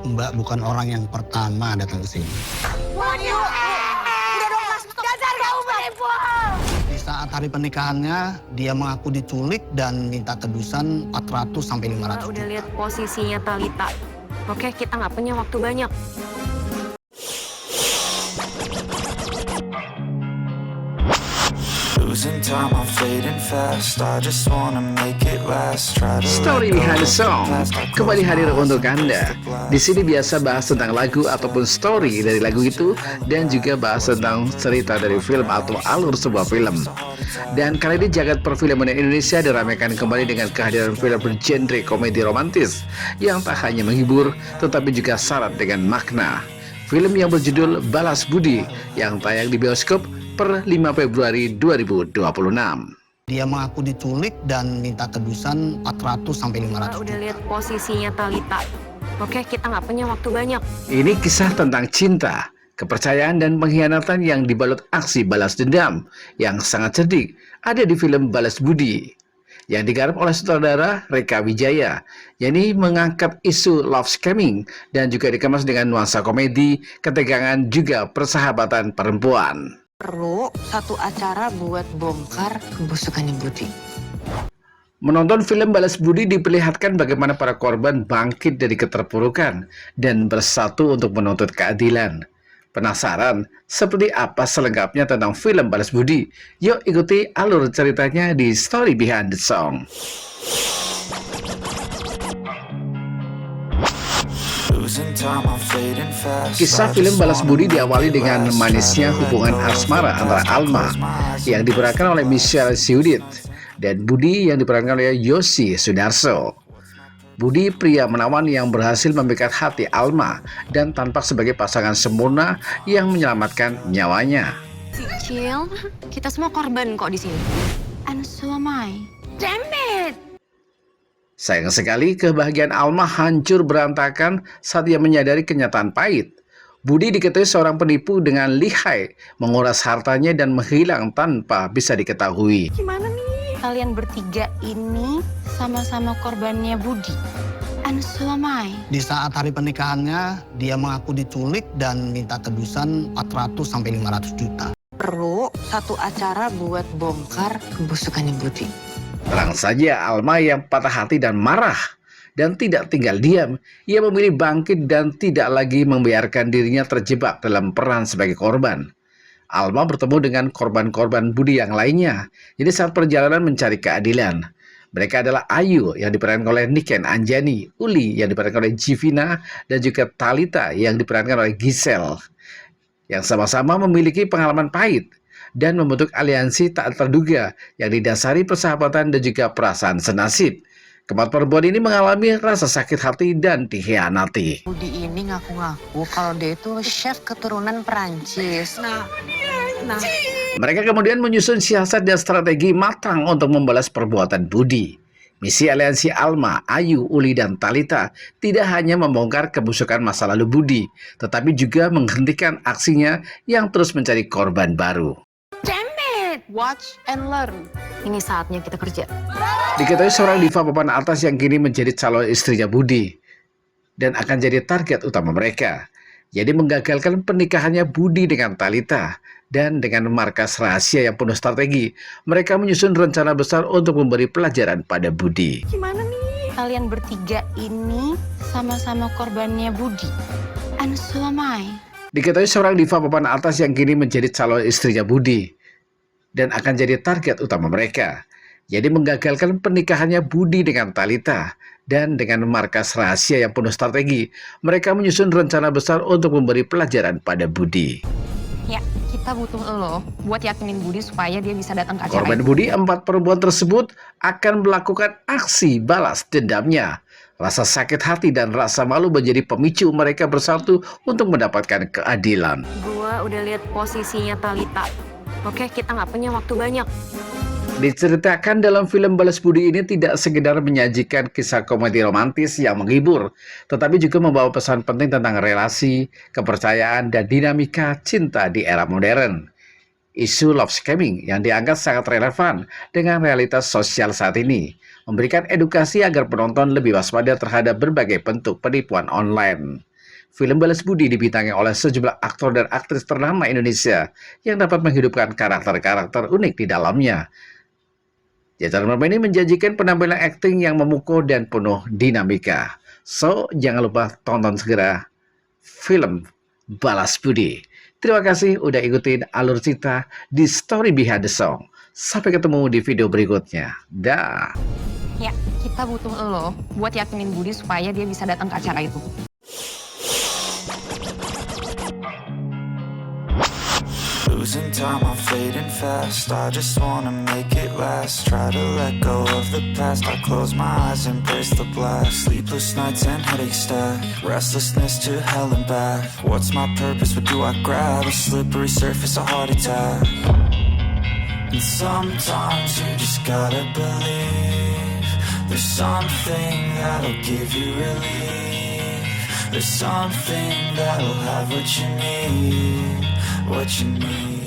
Mbak bukan orang yang pertama datang ke sini. Waduh, udah dong mas, dasar kamu penipu. Di saat hari pernikahannya, dia mengaku diculik dan minta tebusan 400 sampai 500 Udah juta. lihat posisinya Talita. Oke, kita nggak punya waktu banyak. Losing time, I'm fading fast. I just wanna make it last. Try to Story Behind the Song kembali hadir untuk Anda. Di sini biasa bahas tentang lagu ataupun story dari lagu itu dan juga bahas tentang cerita dari film atau alur sebuah film. Dan kali ini jagat perfilman Indonesia diramaikan kembali dengan kehadiran film bergenre komedi romantis yang tak hanya menghibur tetapi juga syarat dengan makna. Film yang berjudul Balas Budi yang tayang di bioskop per 5 Februari 2026. Dia mengaku diculik dan minta tebusan 400 sampai 500 Udah juta. lihat posisinya Talita. Oke, kita nggak punya waktu banyak. Ini kisah tentang cinta, kepercayaan dan pengkhianatan yang dibalut aksi balas dendam yang sangat cerdik ada di film Balas Budi yang digarap oleh sutradara Reka Wijaya, yakni mengangkat isu love scamming dan juga dikemas dengan nuansa komedi, ketegangan juga persahabatan perempuan. Perlu satu acara buat bongkar kebusukannya Budi. Menonton film Balas Budi diperlihatkan bagaimana para korban bangkit dari keterpurukan dan bersatu untuk menuntut keadilan. Penasaran seperti apa selengkapnya tentang film Balas Budi? Yuk ikuti alur ceritanya di Story Behind the Song. losing time, I'm fading fast. Kisah film Balas Budi diawali dengan manisnya hubungan asmara antara Alma yang diperankan oleh Michelle Siudit dan Budi yang diperankan oleh Yosi Sudarso. Budi pria menawan yang berhasil memikat hati Alma dan tampak sebagai pasangan sempurna yang menyelamatkan nyawanya. Cil, kita semua korban kok di sini. And so am I. Damn it! Sayang sekali kebahagiaan Alma hancur berantakan saat ia menyadari kenyataan pahit. Budi diketahui seorang penipu dengan lihai menguras hartanya dan menghilang tanpa bisa diketahui. Gimana nih? Kalian bertiga ini sama-sama korbannya Budi. And so am I. Di saat hari pernikahannya, dia mengaku diculik dan minta tebusan 400 sampai 500 juta. Perlu satu acara buat bongkar kebusukannya Budi. Terang saja Alma yang patah hati dan marah dan tidak tinggal diam. Ia memilih bangkit dan tidak lagi membiarkan dirinya terjebak dalam peran sebagai korban. Alma bertemu dengan korban-korban Budi yang lainnya. Jadi saat perjalanan mencari keadilan, mereka adalah Ayu yang diperankan oleh Niken Anjani, Uli yang diperankan oleh Jivina, dan juga Talita yang diperankan oleh Giselle, yang sama-sama memiliki pengalaman pahit dan membentuk aliansi tak terduga yang didasari persahabatan dan juga perasaan senasib. Keempat perempuan ini mengalami rasa sakit hati dan dikhianati. Budi ini ngaku-ngaku kalau dia itu chef keturunan Perancis. Nah. Mereka kemudian menyusun siasat dan strategi matang untuk membalas perbuatan Budi. Misi aliansi Alma, Ayu, Uli, dan Talita tidak hanya membongkar kebusukan masa lalu Budi, tetapi juga menghentikan aksinya yang terus mencari korban baru. Watch and learn. Ini saatnya kita kerja. Diketahui seorang diva papan atas yang kini menjadi calon istrinya Budi dan akan jadi target utama mereka. Jadi menggagalkan pernikahannya Budi dengan Talita dan dengan markas rahasia yang penuh strategi, mereka menyusun rencana besar untuk memberi pelajaran pada Budi. Gimana nih? Kalian bertiga ini sama-sama korbannya Budi. And so am I. Diketahui seorang diva papan atas yang kini menjadi calon istrinya Budi dan akan jadi target utama mereka. Jadi menggagalkan pernikahannya Budi dengan Talita dan dengan markas rahasia yang penuh strategi, mereka menyusun rencana besar untuk memberi pelajaran pada Budi. Ya, kita butuh lo buat yakinin Budi supaya dia bisa datang ke acara Korban itu. Budi, 4 perempuan tersebut akan melakukan aksi balas dendamnya. Rasa sakit hati dan rasa malu menjadi pemicu mereka bersatu untuk mendapatkan keadilan. Gua udah lihat posisinya Talita. Oke, kita nggak punya waktu banyak. Diceritakan dalam film Balas Budi ini tidak sekedar menyajikan kisah komedi romantis yang menghibur, tetapi juga membawa pesan penting tentang relasi, kepercayaan, dan dinamika cinta di era modern. Isu love scamming yang dianggap sangat relevan dengan realitas sosial saat ini, memberikan edukasi agar penonton lebih waspada terhadap berbagai bentuk penipuan online. Film Balas Budi dibintangi oleh sejumlah aktor dan aktris ternama Indonesia yang dapat menghidupkan karakter-karakter unik di dalamnya. Jajaran pemain ini menjanjikan penampilan akting yang memukau dan penuh dinamika. So, jangan lupa tonton segera film Balas Budi. Terima kasih udah ikutin alur cerita di Story Behind the Song. Sampai ketemu di video berikutnya. Dah. Ya, kita butuh lo buat yakinin Budi supaya dia bisa datang ke acara itu. Losing time, I'm fading fast. I just wanna make it last. Try to let go of the past. I close my eyes, embrace the blast. Sleepless nights and headaches stack. Restlessness to hell and back. What's my purpose? What do I grab? A slippery surface, a heart attack. And sometimes you just gotta believe there's something that'll give you relief. There's something that'll have what you need. What you need.